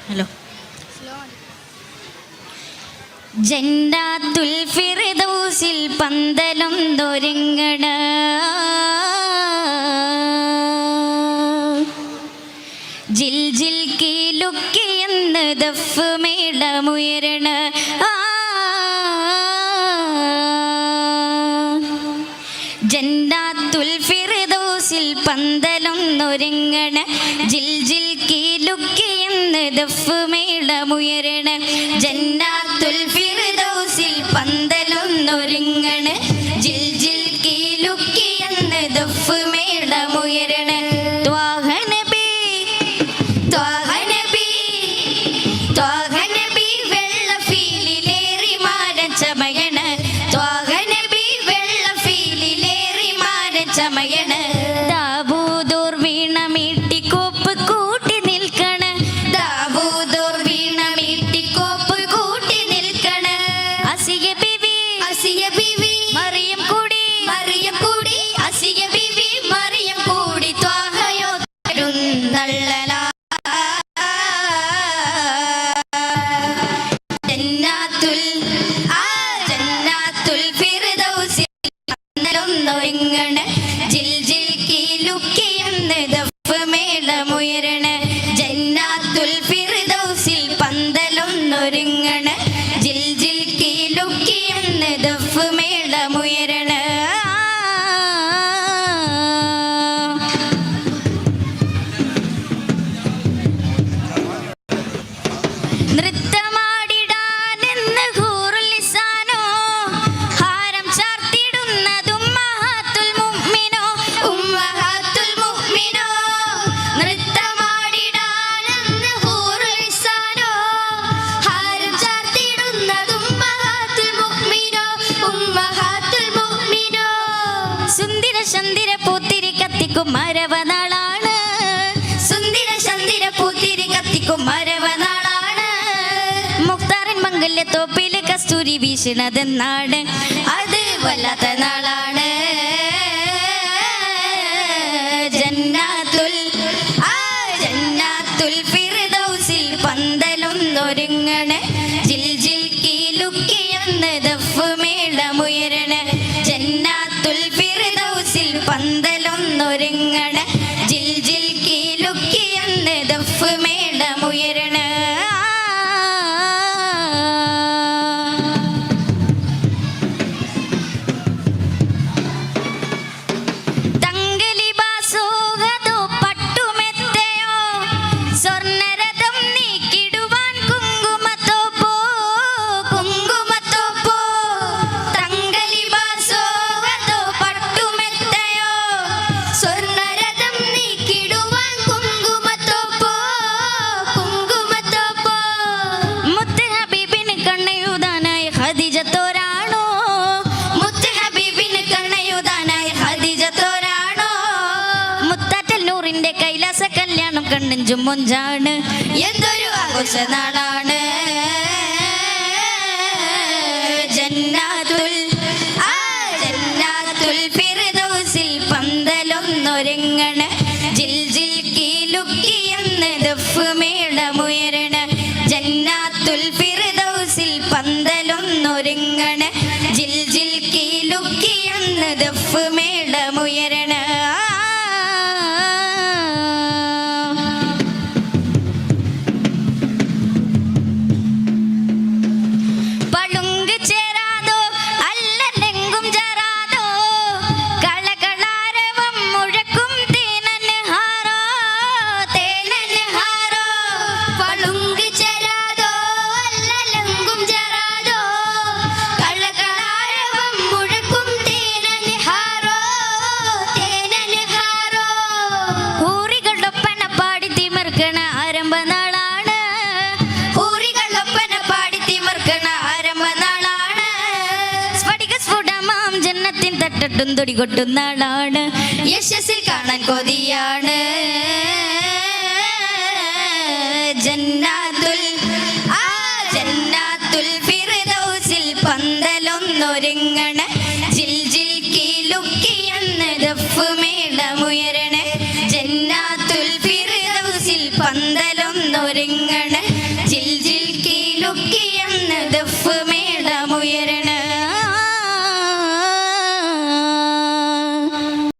Hello. ജന്നാത്തുൽ ഫിർദൗസിൽ പന്തലൊന്നൊരുങ്ങണ ജിൽ ജിൽ കീലുക്കിയെന്ന് ദഫ് മേളമുയരണ ജന്നാത്തുൽ ഫിർദൗസിൽ പന്തലൊന്നൊരുങ്ങണ ജിൽ ജിൽ കീലുക്കിയെന്ന് ദഫ് മേളമുയരണ ജന്നാത്തുൽ ഫിർദൗസിൽ പന്തലൊന്നൊരുങ്ങണ ജിൽ ജിൽ കീലുക്കിയെന്ന് ദഫ് മേളമുയരണ ത്വാഹ നബി ത്വാഹ നബി ത്വാഹ നബി വെള്ള ഫീലിലേറി മാരൻ ചമയണ ത്വാഹ നബി വെള്ള ഫീലിലേറി മാരൻ ചമയണ ദാവൂദോർ വീണ മീട്ടി കോപ്പ് കൂട്ടി നിൽക്കണ ദാവൂദോർ വീണ മീട്ടി കോപ്പ് കൂട്ടി നിൽക്കണ അസിയ ബിവി മറിയം കൂടി അസിയ ബിവി മറിയം കൂടി ത്വാഹയോ തരുന്നള്ളല ജന്നാത്തുൽ ഫിർദൗസിൽ പന്തലൊന്നൊരുങ്ങണ ജിൽ ജിൽ കീലുക്കിയെന്ന് ദഫ് മേളമുയരണ ജന്നാത്തുൽ ഫിർദൗസിൽ പന്തലൊന്നൊരുങ്ങണ ജിൽ ജിൽ കീലുക്കിയെന്ന് ദഫ് മേളമുയരണ നൃത്തമാടിടാനെന്ന് ഹൂറുൽ ലിസാനോ ഹാരം ചാർത്തിടുന്നതും ഉമ്മഹാത്തുൽ മുഅ്മിനോ നൃത്തമാടിടാനെന്ന് ഹൂറുൽ ലിസാനോ ഹാരം ചാർത്തിടുന്നതും ഉമ്മഹാത്തുൽ മുഅ്മിനോ സുന്ദര ചന്ദിര പൂത്തിരി കത്തിക്കും മരവനാളാണ് സുന്ദര ചന്ദിര പൂത്തിരി കത്തിക്കും മരവനാളാണ് മുഖ്താരൻ മംഗല്യത്തോപ്പില് കസ്തൂരി വീശണതെന്നാണ് അത് വല്ലാത്ത നാളാണ് ജന്നാത്തുൽ ഫിർദൗസിൽ പന്തലൊന്നൊരുങ്ങണ ജിൽ ജിൽ കീലുക്കിയെന്ന് ദഫ് മേളമുയരണ ജന്നാത്തുൽ ഫിർദൗസിൽ പന്തലൊന്നൊരുങ്ങണ ജിൽ ജിൽ കീലുക്കിയെന്ന് ദഫ് മേളമുയരണ തങ്കലിബാസോ അതോ പട്ടുമെത്തയോ സ്വർണ്ണരഥം നീക്കിടുവാൻ കുങ്കുമത്തോപ്പോ തങ്കലിബാസോ അതോ പട്ടുമെത്തയോ സ്വർണ്ണരഥം നീക്കിടുവാൻ കുങ്കുമത്തോപ്പോ മുത്ത് ഹബീബിന് കണ്ണയുതാനായ ഖദീജത്തോരാണോ മുത്ത് ഹബീബിന് കണ്ണയുതാനായ ഖദീജത്തോരാണോ മുത്താറ്റൽ നൂറിന്റെ കൈലാസ കല്യാണം കണ്ണഞ്ചും മൊഞ്ചാണ് എന്തൊരു ആഘോഷ നാളാണ് ജന്നാത്തുൽ ഫിർദൗസിൽ പന്തലൊന്നൊരുങ്ങണ ജിൽ ജിൽ കീലുക്കിയെന്ന് ദഫ് മേളമുയരണ ജന്നാത്തുൽ ഫിർദൗസിൽ പന്തലൊന്നൊരുങ്ങണ ജിൽ ജിൽ കീലുക്കിയെന്ന് ദഫ് മേളമുയരണ പളുങ്ക് ചേരാതോ അല്ലെങ്കും ജറാതോ കളകളാരവം മുഴക്കും തേനൻഹാരോ പളുങ്ക് ചേരാതോ അല്ലെങ്കും ജറാതോ കളകളാരവം മുഴക്കും തേനൻഹാരോ ഊറികളൊപ്പന പാടി തിമിർക്കണ ആരംഭനാളാണ് ഊറികളൊപ്പന പാടി തിമിർക്കണ ആരംഭനാളാണ് സ്ഫടിക സ്ഫുടമാം ജന്നത്തിൻ തട്ടട്ടും തൊടികൊട്ടുന്ന ആളാണ് യശസ്സിൽ കാണാൻ കൊതിയാണ് ജന്നാത്തുൽ ഫിർദൗസിൽ പന്തലൊന്നൊരുങ്ങണ ജിൽ ജിൽ കീലുക്കിയെന്ന് ദഫ് മേളമുയരണ ജന്നാത്തുൽ ഫിർദൗസിൽ പന്തലൊന്നൊരുങ്ങണ